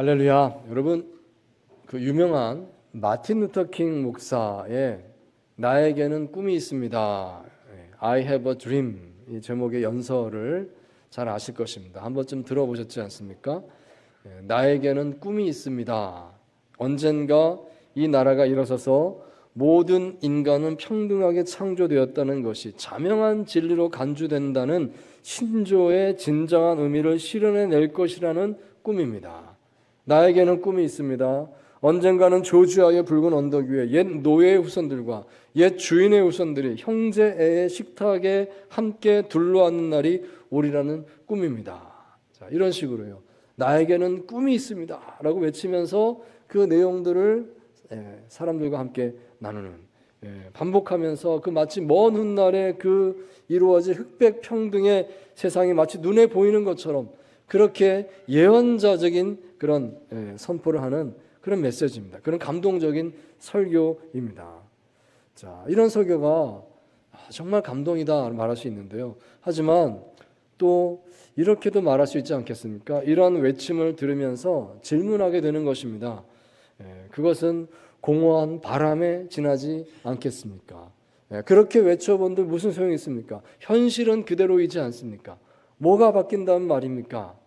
할렐루야. 여러분, 그 유명한 마틴 루터 킹 목사의 나에게는 꿈이 있습니다. I have a dream 이 제목의 연설을 잘 아실 것입니다. 한 번쯤 들어보셨지 않습니까? 나에게는 꿈이 있습니다. 언젠가 이 나라가 일어서서 모든 인간은 평등하게 창조되었다는 것이 자명한 진리로 간주된다는 신조의 진정한 의미를 실현해낼 것이라는 꿈입니다. 나에게는 꿈이 있습니다. 언젠가는 조지아의 붉은 언덕 위에 옛 노예의 후손들과 옛 주인의 후손들이 형제애의 식탁에 함께 둘러앉는 날이 오리라는 꿈입니다. 자, 이런 식으로요. 나에게는 꿈이 있습니다 라고 외치면서 그 내용들을 사람들과 함께 나누는, 반복하면서 그 마치 먼 훗날에 그 이루어질 흑백 평등의 세상이 마치 눈에 보이는 것처럼 그렇게 예언자적인 그런 선포를 하는 그런 메시지입니다. 그런 감동적인 설교입니다. 자, 이런 설교가 정말 감동이다 말할 수 있는데요. 하지만 또 이렇게도 말할 수 있지 않겠습니까? 이런 외침을 들으면서 질문하게 되는 것입니다. 그것은 공허한 바람에 지나지 않겠습니까? 그렇게 외쳐본들 무슨 소용이 있습니까? 현실은 그대로이지 않습니까? 뭐가 바뀐다는 말입니까?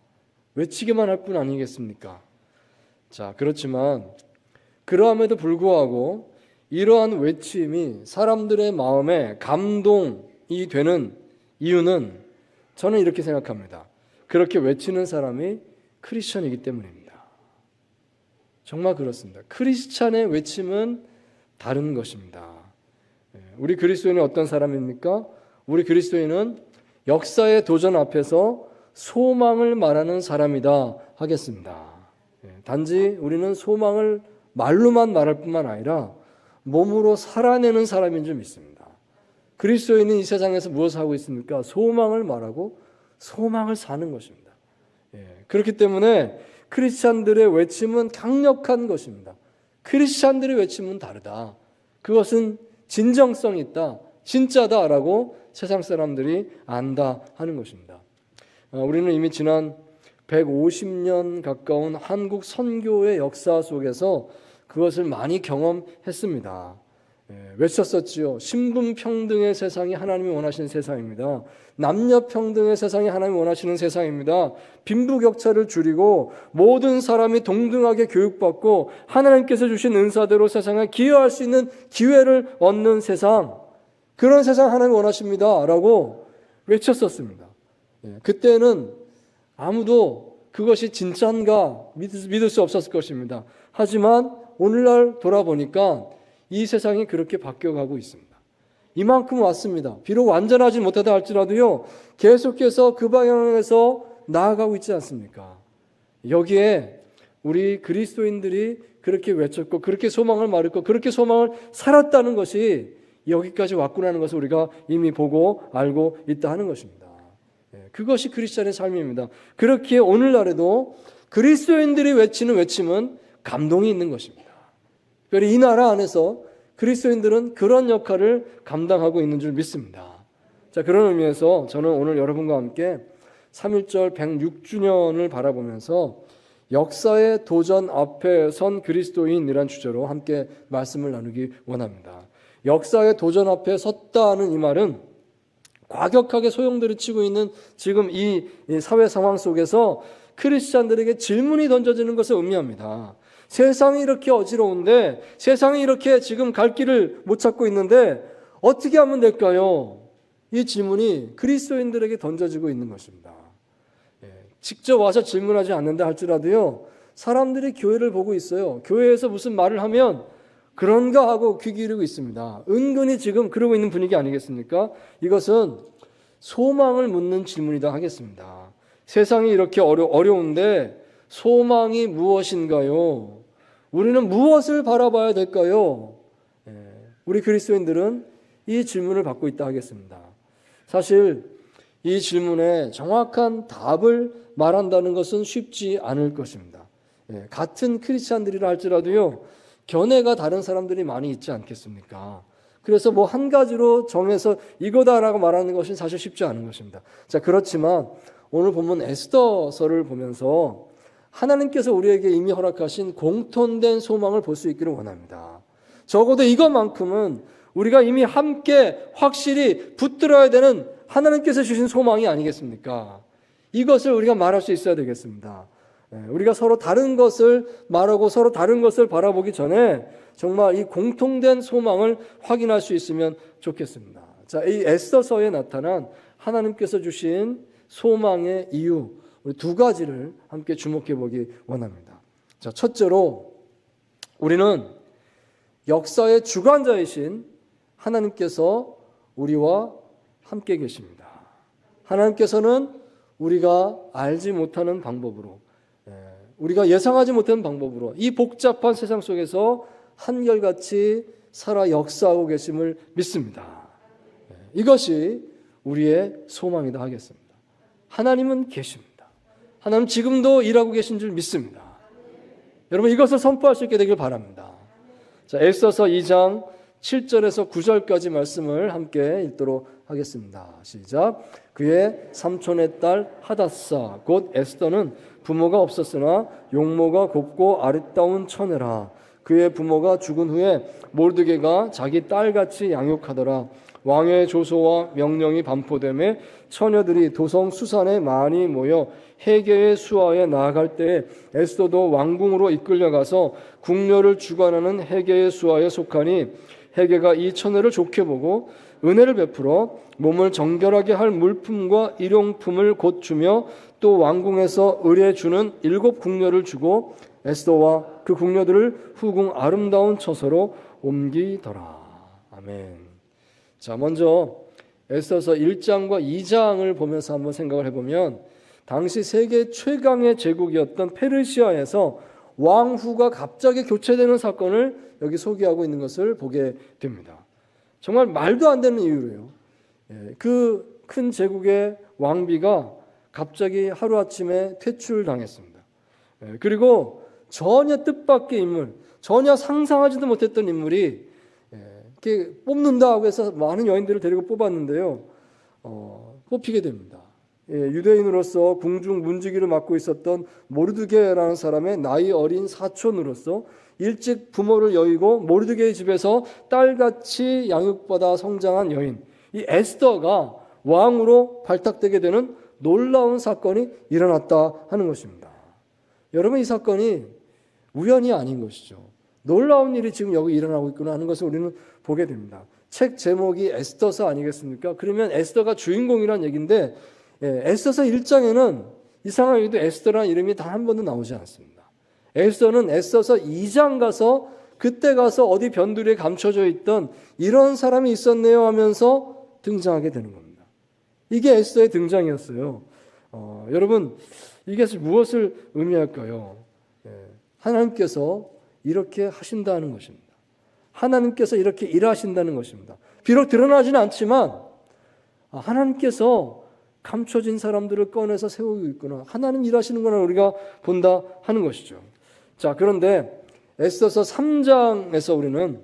외치기만 할 뿐 아니겠습니까? 자, 그렇지만 그러함에도 불구하고 이러한 외침이 사람들의 마음에 감동이 되는 이유는 저는 이렇게 생각합니다. 그렇게 외치는 사람이 크리스천이기 때문입니다. 정말 그렇습니다. 크리스찬의 외침은 다른 것입니다. 우리 그리스도인은 어떤 사람입니까? 우리 그리스도인은 역사의 도전 앞에서 소망을 말하는 사람이다 하겠습니다. 단지 우리는 소망을 말로만 말할 뿐만 아니라 몸으로 살아내는 사람인 줄 믿습니다. 그리스도인은 이 세상에서 무엇을 하고 있습니까? 소망을 말하고 소망을 사는 것입니다. 그렇기 때문에 크리스찬들의 외침은 강력한 것입니다. 크리스찬들의 외침은 다르다. 그것은 진정성이 있다, 진짜다라고 세상 사람들이 안다 하는 것입니다. 우리는 이미 지난 150년 가까운 한국 선교의 역사 속에서 그것을 많이 경험했습니다. 외쳤었지요. 신분평등의 세상이 하나님이 원하시는 세상입니다. 남녀평등의 세상이 하나님이 원하시는 세상입니다. 빈부격차를 줄이고 모든 사람이 동등하게 교육받고 하나님께서 주신 은사대로 세상에 기여할 수 있는 기회를 얻는 세상, 그런 세상 하나님이 원하십니다 라고 외쳤었습니다. 그때는 아무도 그것이 진짜인가 믿을 수 없었을 것입니다. 하지만 오늘날 돌아보니까 이 세상이 그렇게 바뀌어가고 있습니다. 이만큼 왔습니다. 비록 완전하지 못하다 할지라도요, 계속해서 그 방향에서 나아가고 있지 않습니까? 여기에 우리 그리스도인들이 그렇게 외쳤고 그렇게 소망을 말했고 그렇게 소망을 살았다는 것이 여기까지 왔구나는 것을 우리가 이미 보고 알고 있다 하는 것입니다. 그것이 크리스찬의 삶입니다. 그렇기에 오늘날에도 그리스도인들이 외치는 외침은 감동이 있는 것입니다. 특별히 이 나라 안에서 그리스도인들은 그런 역할을 감당하고 있는 줄 믿습니다. 자, 그런 의미에서 저는 오늘 여러분과 함께 3.1절 106주년을 바라보면서 역사의 도전 앞에 선 그리스도인이란 주제로 함께 말씀을 나누기 원합니다. 역사의 도전 앞에 섰다는 이 말은 과격하게 소용돌이 치고 있는 지금 이 사회 상황 속에서 크리스찬들에게 질문이 던져지는 것을 의미합니다. 세상이 이렇게 어지러운데, 세상이 이렇게 지금 갈 길을 못 찾고 있는데 어떻게 하면 될까요? 이 질문이 그리스도인들에게 던져지고 있는 것입니다. 직접 와서 질문하지 않는다 할지라도요, 사람들이 교회를 보고 있어요. 교회에서 무슨 말을 하면 그런가 하고 귀 기울이고 있습니다. 은근히 지금 그러고 있는 분위기 아니겠습니까? 이것은 소망을 묻는 질문이다 하겠습니다. 세상이 이렇게 어려운데 소망이 무엇인가요? 우리는 무엇을 바라봐야 될까요? 우리 그리스도인들은 이 질문을 받고 있다 하겠습니다. 사실 이 질문에 정확한 답을 말한다는 것은 쉽지 않을 것입니다. 같은 크리스찬들이라 할지라도요, 견해가 다른 사람들이 많이 있지 않겠습니까? 그래서 뭐 한 가지로 정해서 이거다라고 말하는 것은 사실 쉽지 않은 것입니다. 자, 그렇지만 오늘 본문 에스더서를 보면서 하나님께서 우리에게 이미 허락하신 공통된 소망을 볼 수 있기를 원합니다. 적어도 이것만큼은 우리가 이미 함께 확실히 붙들어야 되는 하나님께서 주신 소망이 아니겠습니까? 이것을 우리가 말할 수 있어야 되겠습니다. 우리가 서로 다른 것을 말하고 서로 다른 것을 바라보기 전에 정말 이 공통된 소망을 확인할 수 있으면 좋겠습니다. 자, 이 에스더서에 나타난 하나님께서 주신 소망의 이유, 우리 두 가지를 함께 주목해 보기 원합니다. 자, 첫째로 우리는 역사의 주관자이신 하나님께서 우리와 함께 계십니다. 하나님께서는 우리가 알지 못하는 방법으로, 우리가 예상하지 못하는 방법으로 이 복잡한 세상 속에서 한결같이 살아 역사하고 계심을 믿습니다. 이것이 우리의 소망이다 하겠습니다. 하나님은 계십니다. 하나님 지금도 일하고 계신 줄 믿습니다. 여러분 이것을 선포할 수 있게 되길 바랍니다. 자, 에스더서 2장 7절에서 9절까지 말씀을 함께 읽도록 하겠습니다. 시작. 그의 삼촌의 딸 하닷사 곧 에스더는 부모가 없었으나 용모가 곱고 아름다운 처녀라. 그의 부모가 죽은 후에 모르드게가 자기 딸같이 양육하더라. 왕의 조소와 명령이 반포되매 처녀들이 도성 수산에 많이 모여 헤게의 수하에 나아갈 때에 에스더도 왕궁으로 이끌려가서 궁녀를 주관하는 헤게의 수하에 속하니 헤게가 이 처녀를 좋게 보고 은혜를 베풀어 몸을 정결하게 할 물품과 일용품을 곧 주며 또 왕궁에서 의뢰 주는 7 궁녀를 주고 에스더와 그 궁녀들을 후궁 아름다운 처소로 옮기더라. 아멘. 자, 먼저 에스더서 1장과 2장을 보면서 한번 생각을 해보면 당시 세계 최강의 제국이었던 페르시아에서 왕후가 갑자기 교체되는 사건을 여기 소개하고 있는 것을 보게 됩니다. 정말 말도 안 되는 이유로요. 그 큰 제국의 왕비가 갑자기 하루아침에 퇴출당했습니다. 그리고 전혀 뜻밖의 인물, 전혀 상상하지도 못했던 인물이 이렇게 뽑는다고 해서 많은 여인들을 데리고 뽑았는데요. 뽑히게 됩니다. 유대인으로서 궁중 문지기를 맡고 있었던 모르드게라는 사람의 나이 어린 사촌으로서 일찍 부모를 여의고 모르드게의 집에서 딸같이 양육받아 성장한 여인, 이 에스더가 왕으로 발탁되게 되는 놀라운 사건이 일어났다 하는 것입니다. 여러분 이 사건이 우연이 아닌 것이죠. 놀라운 일이 지금 여기 일어나고 있구나 하는 것을 우리는 보게 됩니다. 책 제목이 에스더서 아니겠습니까? 그러면 에스더가 주인공이란 얘기인데 에스더서 1장에는 이상하게도 에스더라는 이름이 단 한 번도 나오지 않습니다. 에스더는 에스더서 2장 가서 그때 가서 어디 변두리에 감춰져 있던 이런 사람이 있었네요 하면서 등장하게 되는 겁니다. 이게 에스더의 등장이었어요. 여러분 이게 무엇을 의미할까요? 하나님께서 이렇게 하신다는 것입니다. 하나님께서 이렇게 일하신다는 것입니다. 비록 드러나지는 않지만 하나님께서 감춰진 사람들을 꺼내서 세우고 있구나. 하나님 일하시는구나 우리가 본다 하는 것이죠. 자, 그런데 에스더서 3장에서 우리는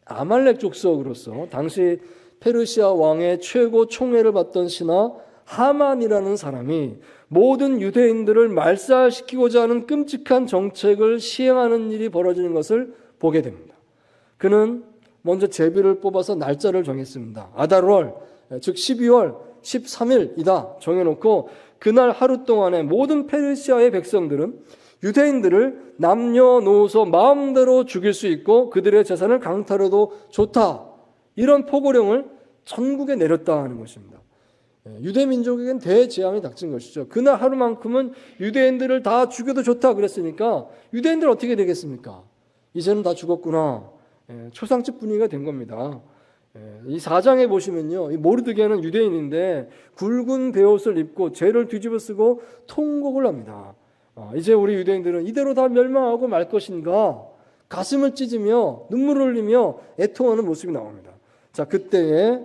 아말렉 족속으로서 당시 페르시아 왕의 최고 총애를 받던 신하 하만이라는 사람이 모든 유대인들을 말살시키고자 하는 끔찍한 정책을 시행하는 일이 벌어지는 것을 보게 됩니다. 그는 먼저 제비를 뽑아서 날짜를 정했습니다. 아달월, 즉 12월 13일이다 정해놓고 그날 하루 동안에 모든 페르시아의 백성들은 유대인들을 남녀노소 마음대로 죽일 수 있고 그들의 재산을 강탈해도 좋다. 이런 포고령을 전국에 내렸다 하는 것입니다. 유대 민족에겐 대재앙이 닥친 것이죠. 그날 하루만큼은 유대인들을 다 죽여도 좋다 그랬으니까 유대인들 어떻게 되겠습니까? 이제는 다 죽었구나. 초상집 분위기가 된 겁니다. 이 4장에 보시면요, 이 모르드게는 유대인인데 굵은 베옷을 입고 죄를 뒤집어 쓰고 통곡을 합니다. 이제 우리 유대인들은 이대로 다 멸망하고 말 것인가? 가슴을 찢으며 눈물을 흘리며 애통하는 모습이 나옵니다. 자, 그때에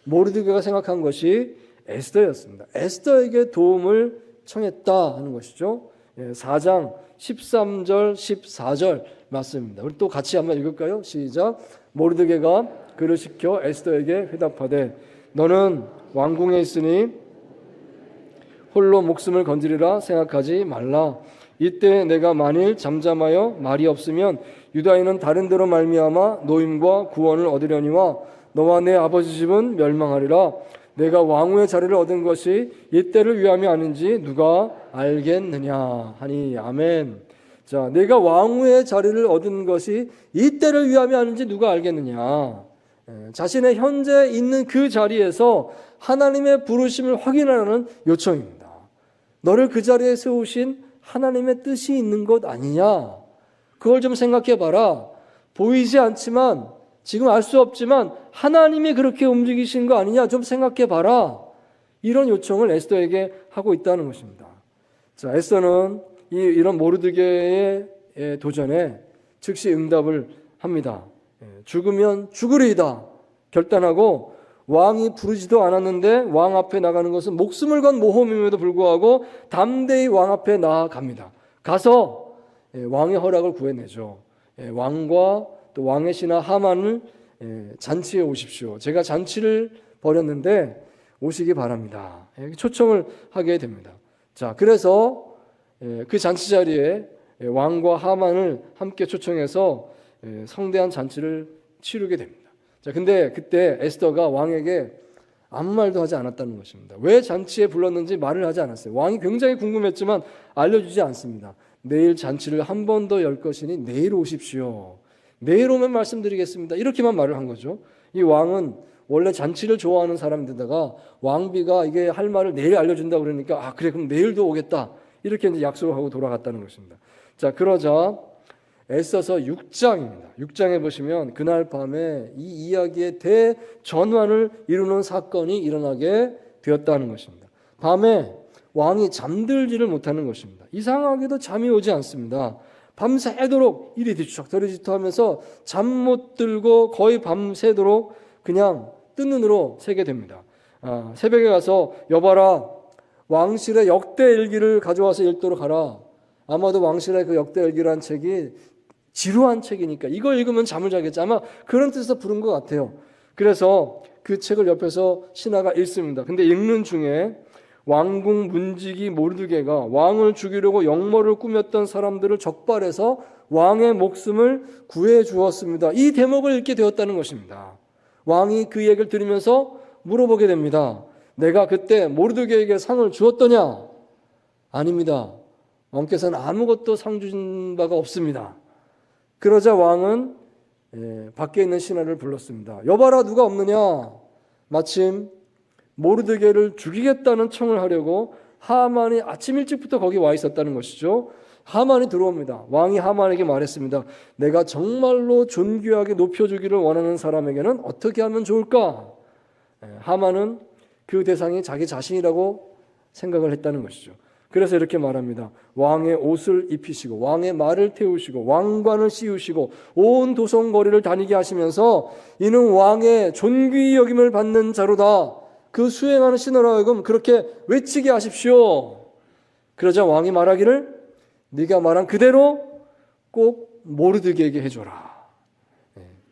모르드게가 생각한 것이 에스더였습니다. 에스더에게 도움을 청했다 하는 것이죠. 4장 13절 14절 말씀입니다. 우리 또 같이 한번 읽을까요? 시작. 모르드게가 그를 시켜 에스더에게 회답하되 너는 왕궁에 있으니 홀로 목숨을 건지리라 생각하지 말라. 이때 내가 만일 잠잠하여 말이 없으면 유다인은 다른 데로 말미암아 노임과 구원을 얻으려니와 너와 내 아버지 집은 멸망하리라. 내가 왕후의 자리를 얻은 것이 이때를 위함이 아닌지 누가 알겠느냐 하니. 아멘. 자, 내가 왕후의 자리를 얻은 것이 이때를 위함이 아닌지 누가 알겠느냐. 자신의 현재 있는 그 자리에서 하나님의 부르심을 확인하라는 요청입니다. 너를 그 자리에 세우신 하나님의 뜻이 있는 것 아니냐. 그걸 좀 생각해 봐라. 보이지 않지만, 지금 알 수 없지만 하나님이 그렇게 움직이신 거 아니냐, 좀 생각해 봐라. 이런 요청을 에스더에게 하고 있다는 것입니다. 자, 에스더는 이런 모르드게의 도전에 즉시 응답을 합니다. 죽으면 죽으리이다 결단하고, 왕이 부르지도 않았는데 왕 앞에 나가는 것은 목숨을 건 모험임에도 불구하고 담대히 왕 앞에 나아갑니다. 가서 왕의 허락을 구해내죠. 왕과 또 왕의 신하 하만을 잔치에 오십시오. 제가 잔치를 벌였는데 오시기 바랍니다. 초청을 하게 됩니다. 자, 그래서 그 잔치 자리에 왕과 하만을 함께 초청해서 성대한 잔치를 치르게 됩니다. 자, 근데 그때 에스더가 왕에게 아무 말도 하지 않았다는 것입니다. 왜 잔치에 불렀는지 말을 하지 않았어요. 왕이 굉장히 궁금했지만 알려주지 않습니다. 내일 잔치를 한 번 더 열 것이니 내일 오십시오. 내일 오면 말씀드리겠습니다. 이렇게만 말을 한 거죠. 이 왕은 원래 잔치를 좋아하는 사람인데다가 왕비가 이게 할 말을 내일 알려준다고 그러니까, 아, 그래, 그럼 내일도 오겠다. 이렇게 이제 약속을 하고 돌아갔다는 것입니다. 자, 그러자 에스더서 6장입니다. 6장에 보시면 그날 밤에 이 이야기의 대전환을 이루는 사건이 일어나게 되었다는 것입니다. 밤에 왕이 잠들지를 못하는 것입니다. 이상하게도 잠이 오지 않습니다. 밤새도록 이리 뒤척 저리 뒤척하면서 잠 못 들고 거의 밤새도록 그냥 뜬 눈으로 새게 됩니다. 새벽에 가서 여봐라, 왕실의 역대 일기를 가져와서 읽도록 하라. 아마도 왕실의 그 역대 일기라는 책이 지루한 책이니까 이걸 읽으면 잠을 자겠지, 아마 그런 뜻에서 부른 것 같아요. 그래서 그 책을 옆에서 신하가 읽습니다. 근데 읽는 중에 왕궁 문지기 모르드게가 왕을 죽이려고 역모를 꾸몄던 사람들을 적발해서 왕의 목숨을 구해 주었습니다. 이 대목을 읽게 되었다는 것입니다. 왕이 그 얘기를 들으면서 물어보게 됩니다. 내가 그때 모르드게에게 상을 주었더냐? 아닙니다. 왕께서는 아무것도 상 주신 바가 없습니다. 그러자 왕은 밖에 있는 신하를 불렀습니다. 여봐라, 누가 없느냐? 마침 모르드게를 죽이겠다는 청을 하려고 하만이 아침 일찍부터 거기 와 있었다는 것이죠. 하만이 들어옵니다. 왕이 하만에게 말했습니다. 내가 정말로 존귀하게 높여주기를 원하는 사람에게는 어떻게 하면 좋을까? 하만은 그 대상이 자기 자신이라고 생각을 했다는 것이죠. 그래서 이렇게 말합니다. 왕의 옷을 입히시고 왕의 말을 태우시고 왕관을 씌우시고 온 도성거리를 다니게 하시면서 이는 왕의 존귀 여김을 받는 자로다. 그 수행하는 신하로 하여금 그렇게 외치게 하십시오. 그러자 왕이 말하기를 네가 말한 그대로 꼭 모르드게에게 해줘라.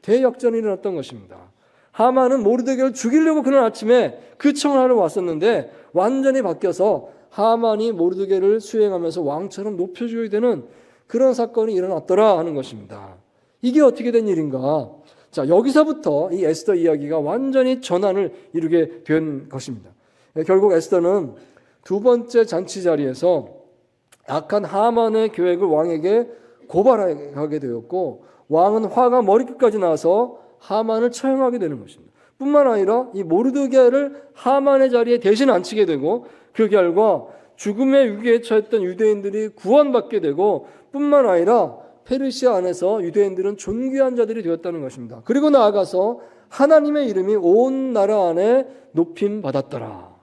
대역전이 일어났던 것입니다. 하만은 모르드게를 죽이려고 그날 아침에 그 청을 하러 왔었는데 완전히 바뀌어서 하만이 모르드게를 수행하면서 왕처럼 높여줘야 되는 그런 사건이 일어났더라 하는 것입니다. 이게 어떻게 된 일인가? 자, 여기서부터 이 에스더 이야기가 완전히 전환을 이루게 된 것입니다. 결국 에스더는 두 번째 잔치 자리에서 악한 하만의 계획을 왕에게 고발하게 되었고, 왕은 화가 머리끝까지 나서 하만을 처형하게 되는 것입니다. 뿐만 아니라 이 모르드게를 하만의 자리에 대신 앉히게 되고, 그 결과 죽음의 위기에 처했던 유대인들이 구원받게 되고, 뿐만 아니라 페르시아 안에서 유대인들은 존귀한 자들이 되었다는 것입니다. 그리고 나아가서 하나님의 이름이 온 나라 안에 높임 받았더라.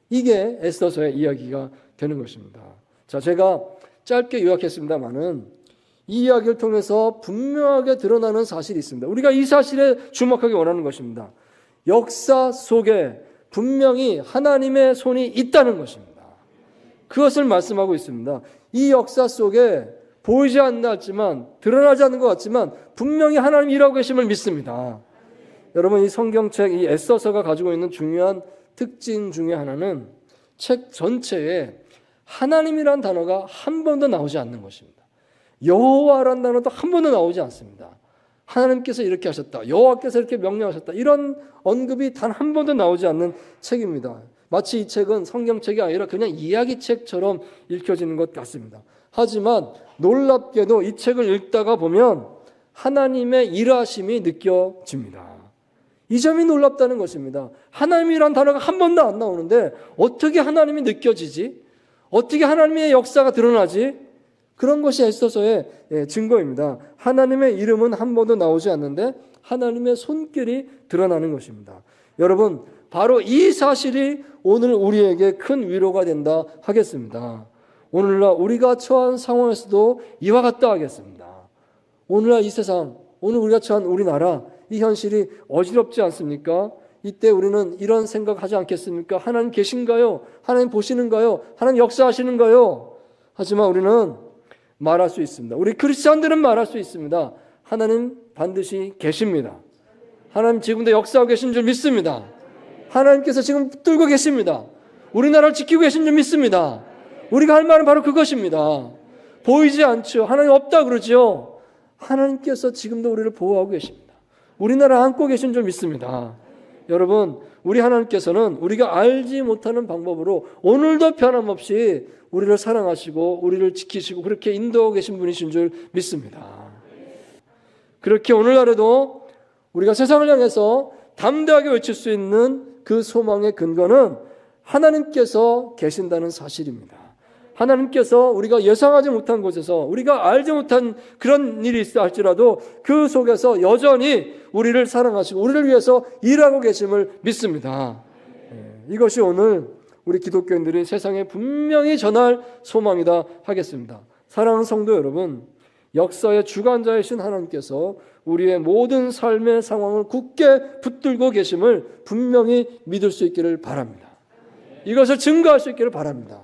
이게 에스더서의 이야기가 되는 것입니다. 자, 제가 짧게 요약했습니다만은 이 이야기를 통해서 분명하게 드러나는 사실이 있습니다. 우리가 이 사실에 주목하기 원하는 것입니다. 역사 속에 분명히 하나님의 손이 있다는 것입니다. 그것을 말씀하고 있습니다. 이 역사 속에 보이지 않지만, 드러나지 않는 것 같지만 분명히 하나님이 일하고 계심을 믿습니다. 여러분, 이 성경책, 이 에스더서가 가지고 있는 중요한 특징 중에 하나는 책 전체에 하나님이란 단어가 한 번도 나오지 않는 것입니다. 여호와라는 단어도 한 번도 나오지 않습니다. 하나님께서 이렇게 하셨다, 여호와께서 이렇게 명령하셨다, 이런 언급이 단 한 번도 나오지 않는 책입니다. 마치 이 책은 성경책이 아니라 그냥 이야기책처럼 읽혀지는 것 같습니다. 하지만 놀랍게도 이 책을 읽다가 보면 하나님의 일하심이 느껴집니다. 이 점이 놀랍다는 것입니다. 하나님이란 단어가 한 번도 안 나오는데 어떻게 하나님이 느껴지지? 어떻게 하나님의 역사가 드러나지? 그런 것이 에스더서의 증거입니다. 하나님의 이름은 한 번도 나오지 않는데 하나님의 손길이 드러나는 것입니다. 여러분, 바로 이 사실이 오늘 우리에게 큰 위로가 된다 하겠습니다. 오늘날 우리가 처한 상황에서도 이와 같다 하겠습니다. 오늘날 이 세상, 오늘 우리가 처한 우리나라, 이 현실이 어지럽지 않습니까? 이때 우리는 이런 생각하지 않겠습니까? 하나님 계신가요? 하나님 보시는가요? 하나님 역사하시는가요? 하지만 우리는 말할 수 있습니다. 우리 크리스찬들은 말할 수 있습니다. 하나님 반드시 계십니다. 하나님 지금도 역사하고 계신 줄 믿습니다. 하나님께서 지금 붙들고 계십니다. 우리나라를 지키고 계신 줄 믿습니다. 우리가 할 말은 바로 그것입니다. 보이지 않죠. 하나님 없다 그러죠. 하나님께서 지금도 우리를 보호하고 계십니다. 우리나라 안고 계신 줄 믿습니다. 여러분, 우리 하나님께서는 우리가 알지 못하는 방법으로 오늘도 변함없이 우리를 사랑하시고 우리를 지키시고 그렇게 인도하고 계신 분이신 줄 믿습니다. 그렇게 오늘날에도 우리가 세상을 향해서 담대하게 외칠 수 있는 그 소망의 근거는 하나님께서 계신다는 사실입니다. 하나님께서 우리가 예상하지 못한 곳에서 우리가 알지 못한 그런 일이 있어 할지라도 그 속에서 여전히 우리를 사랑하시고 우리를 위해서 일하고 계심을 믿습니다. 이것이 오늘 우리 기독교인들이 세상에 분명히 전할 소망이다 하겠습니다. 사랑하는 성도 여러분, 역사의 주관자이신 하나님께서 우리의 모든 삶의 상황을 굳게 붙들고 계심을 분명히 믿을 수 있기를 바랍니다. 이것을 증거할 수 있기를 바랍니다.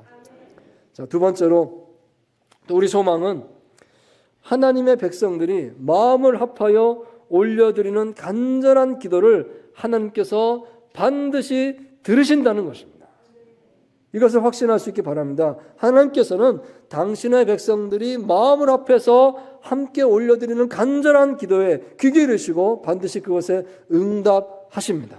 자, 두 번째로 또 우리 소망은 하나님의 백성들이 마음을 합하여 올려드리는 간절한 기도를 하나님께서 반드시 들으신다는 것입니다. 이것을 확신할 수 있기 바랍니다. 하나님께서는 당신의 백성들이 마음을 합해서 함께 올려드리는 간절한 기도에 귀 기울이시고 반드시 그것에 응답하십니다.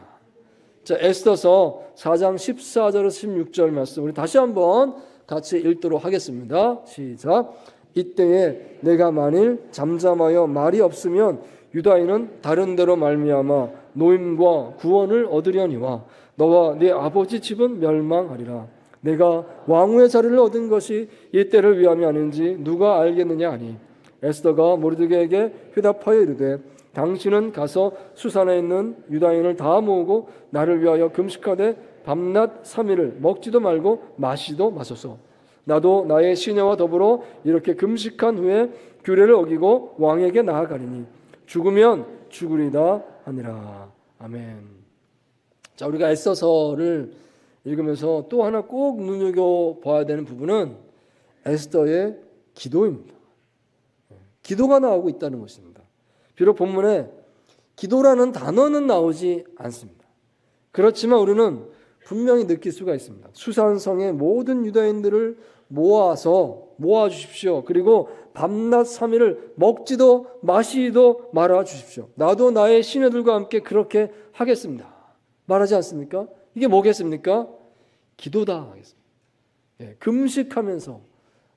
자, 에스더서 4장 14절에서 16절 말씀 우리 다시 한번 같이 읽도록 하겠습니다. 시작. 이때에 내가 만일 잠잠하여 말이 없으면 유다인은 다른 데로 말미암아 노임과 구원을 얻으려니와 너와 네 아버지 집은 멸망하리라. 내가 왕후의 자리를 얻은 것이 이때를 위함이 아닌지 누가 알겠느냐 하니 에스더가 모르드게에게 회답하여 이르되 당신은 가서 수산에 있는 유다인을 다 모으고 나를 위하여 금식하되 밤낮 3일을 먹지도 말고 마시도 마소서. 나도 나의 시녀와 더불어 이렇게 금식한 후에 규례를 어기고 왕에게 나아가리니 죽으면 죽으리다 하니라. 아멘. 자, 우리가 에스더서를 읽으면서 또 하나 꼭 눈여겨봐야 되는 부분은 에스더의 기도입니다. 기도가 나오고 있다는 것입니다. 비록 본문에 기도라는 단어는 나오지 않습니다. 그렇지만 우리는 분명히 느낄 수가 있습니다. 수산성의 모든 유다인들을 모아 주십시오. 그리고 밤낮 3일을 먹지도 마시지도 말아 주십시오. 나도 나의 시녀들과 함께 그렇게 하겠습니다. 말하지 않습니까? 이게 뭐겠습니까? 기도다 하겠습니다. 금식하면서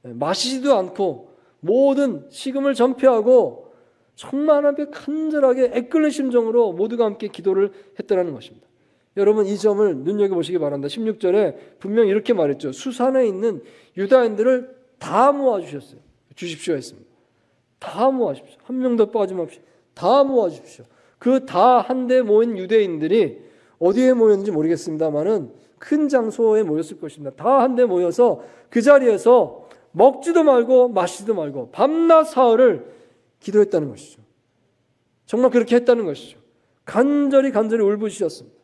마시지도 않고 모든 식음을 전폐하고 정말 하나님 앞에 간절하게 애끓는 심정으로 모두가 함께 기도를 했다는 것입니다. 여러분, 이 점을 눈여겨보시기 바랍니다. 16절에 분명히 이렇게 말했죠. 수산에 있는 유다인들을 다 모아주셨어요. 주십시오 했습니다. 다 모아주십시오. 한 명도 빠짐없이 다 모아주십시오. 그 다 한데 모인 유대인들이 어디에 모였는지 모르겠습니다만은 큰 장소에 모였을 것입니다. 다 한데 모여서 그 자리에서 먹지도 말고 마시지도 말고 밤낮 사흘을 기도했다는 것이죠. 정말 그렇게 했다는 것이죠. 간절히 울부짖었습니다.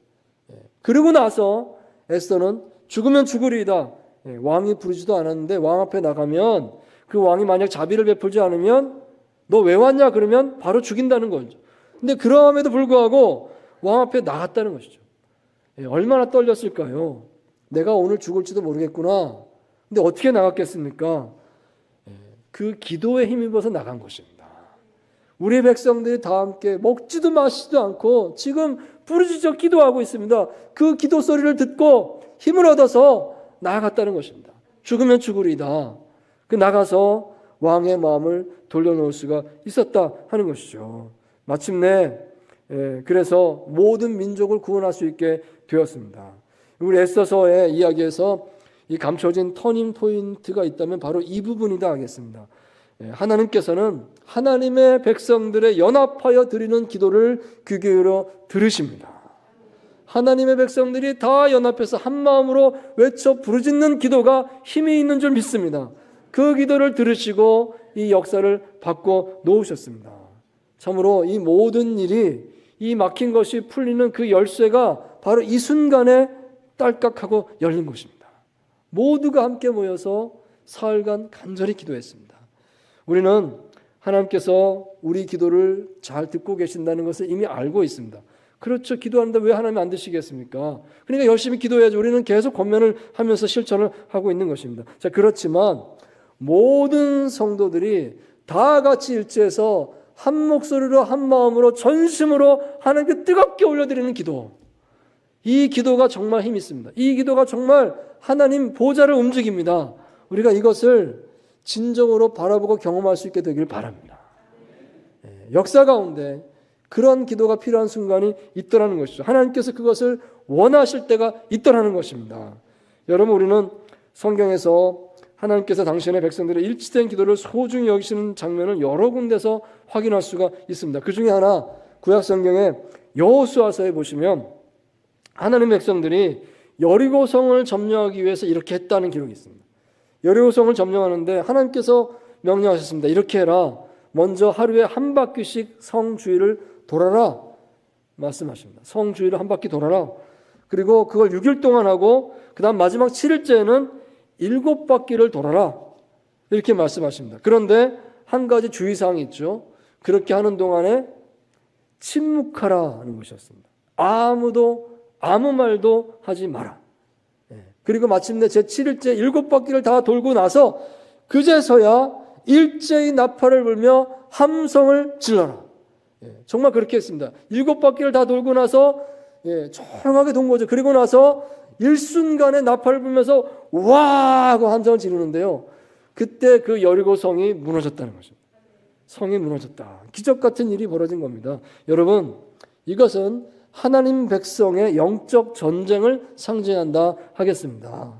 그리고 나서 에스더는 죽으면 죽으리이다. 왕이 부르지도 않았는데 왕 앞에 나가면 그 왕이 만약 자비를 베풀지 않으면 너 왜 왔냐 그러면 바로 죽인다는 거죠. 근데 그럼에도 불구하고 왕 앞에 나갔다는 것이죠. 얼마나 떨렸을까요? 내가 오늘 죽을지도 모르겠구나. 근데 어떻게 나갔겠습니까? 그 기도에 힘입어서 나간 것입니다. 우리 백성들이 다 함께 먹지도 마시지도 않고 지금 부르짖어 기도하고 있습니다. 그 기도 소리를 듣고 힘을 얻어서 나아갔다는 것입니다. 죽으면 죽으리다. 그 나가서 왕의 마음을 돌려놓을 수가 있었다 하는 것이죠. 마침내 그래서 모든 민족을 구원할 수 있게 되었습니다. 우리 에스더서의 이야기에서 이 감춰진 터닝 포인트가 있다면 바로 이 부분이다 하겠습니다. 하나님께서는 하나님의 백성들의 연합하여 드리는 기도를 귀 기울여 들으십니다. 하나님의 백성들이 다 연합해서 한 마음으로 외쳐 부르짖는 기도가 힘이 있는 줄 믿습니다. 그 기도를 들으시고 이 역사를 바꿔 놓으셨습니다. 참으로 이 모든 일이 이 막힌 것이 풀리는 그 열쇠가 바로 이 순간에 딸깍하고 열린 것입니다. 모두가 함께 모여서 사흘간 간절히 기도했습니다. 우리는 하나님께서 우리 기도를 잘 듣고 계신다는 것을 이미 알고 있습니다. 그렇죠. 기도하는데 왜 하나님 안 드시겠습니까? 그러니까 열심히 기도해야죠. 우리는 계속 권면을 하면서 실천을 하고 있는 것입니다. 자, 그렇지만 모든 성도들이 다 같이 일제해서 한 목소리로 한 마음으로 전심으로 하나님께 뜨겁게 올려드리는 기도, 이 기도가 정말 힘이 있습니다. 이 기도가 정말 하나님 보좌를 움직입니다. 우리가 이것을 진정으로 바라보고 경험할 수 있게 되길 바랍니다. 역사 가운데 그런 기도가 필요한 순간이 있더라는 것이죠. 하나님께서 그것을 원하실 때가 있더라는 것입니다. 여러분, 우리는 성경에서 하나님께서 당신의 백성들의 일치된 기도를 소중히 여기시는 장면을 여러 군데서 확인할 수가 있습니다. 그 중에 하나, 구약 성경의 여호수아서에 보시면 하나님의 백성들이 여리고성을 점령하기 위해서 이렇게 했다는 기록이 있습니다. 여리고성을 점령하는데 하나님께서 명령하셨습니다. 이렇게 해라. 먼저 하루에 한 바퀴씩 성 주위를 돌아라 말씀하십니다. 성 주위를 한 바퀴 돌아라. 그리고 그걸 6일 동안 하고 그 다음 마지막 7일째는 7바퀴를 돌아라 이렇게 말씀하십니다. 그런데 한 가지 주의사항이 있죠. 그렇게 하는 동안에 침묵하라 하는 것이었습니다. 아무 말도 하지 마라. 그리고 마침내 제7일째 7바퀴를 다 돌고 나서 그제서야 일제히 나팔을 불며 함성을 질러라. 정말 그렇게 했습니다. 7바퀴를 다 돌고 나서 조용하게 돈 거죠. 그리고 나서 일순간에 나팔을 불면서 와 하고 함성을 지르는데요. 그때 그 여리고 성이 무너졌다는 것입니다. 성이 무너졌다. 기적 같은 일이 벌어진 겁니다. 여러분, 이것은 하나님 백성의 영적 전쟁을 상징한다 하겠습니다.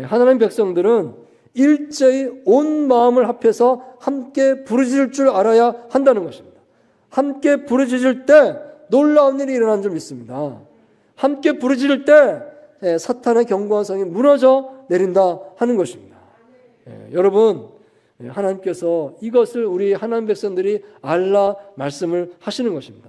하나님 백성들은 일제히 온 마음을 합해서 함께 부르짖을 줄 알아야 한다는 것입니다. 함께 부르짖을 때 놀라운 일이 일어난 줄 믿습니다. 함께 부르짖을 때 사탄의 견고한 성이 무너져 내린다 하는 것입니다. 여러분, 하나님께서 이것을 우리 하나님 백성들이 알라 말씀을 하시는 것입니다.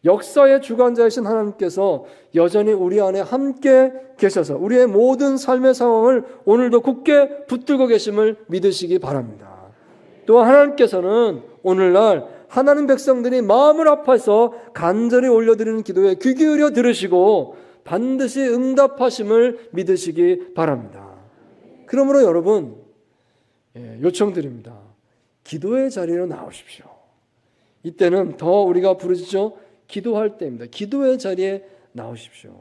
역사의 주관자이신 하나님께서 여전히 우리 안에 함께 계셔서 우리의 모든 삶의 상황을 오늘도 굳게 붙들고 계심을 믿으시기 바랍니다. 또 하나님께서는 오늘날 하나님 백성들이 마음을 합해서 간절히 올려드리는 기도에 귀 기울여 들으시고 반드시 응답하심을 믿으시기 바랍니다. 그러므로 여러분, 요청드립니다. 기도의 자리로 나오십시오. 이때는 더 우리가 부르짖죠. 기도할 때입니다. 기도의 자리에 나오십시오.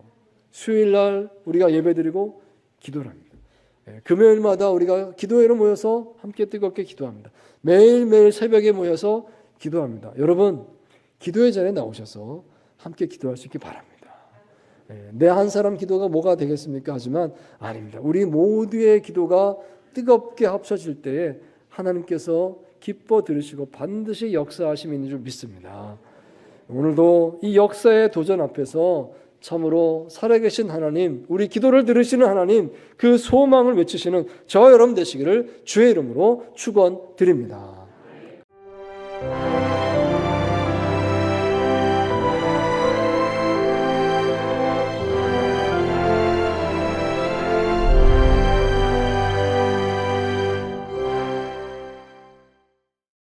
수요일날 우리가 예배드리고 기도를 합니다. 금요일마다 우리가 기도회로 모여서 함께 뜨겁게 기도합니다. 매일매일 새벽에 모여서 기도합니다. 여러분, 기도의 자리에 나오셔서 함께 기도할 수 있기 바랍니다. 내 한 사람 기도가 뭐가 되겠습니까? 하지만 아닙니다. 우리 모두의 기도가 뜨겁게 합쳐질 때에 하나님께서 기뻐 들으시고 반드시 역사하심이 있는 줄 믿습니다. 오늘도 이 역사의 도전 앞에서 참으로 살아계신 하나님, 우리 기도를 들으시는 하나님, 그 소망을 외치시는 저와 여러분 되시기를 주의 이름으로 축원드립니다.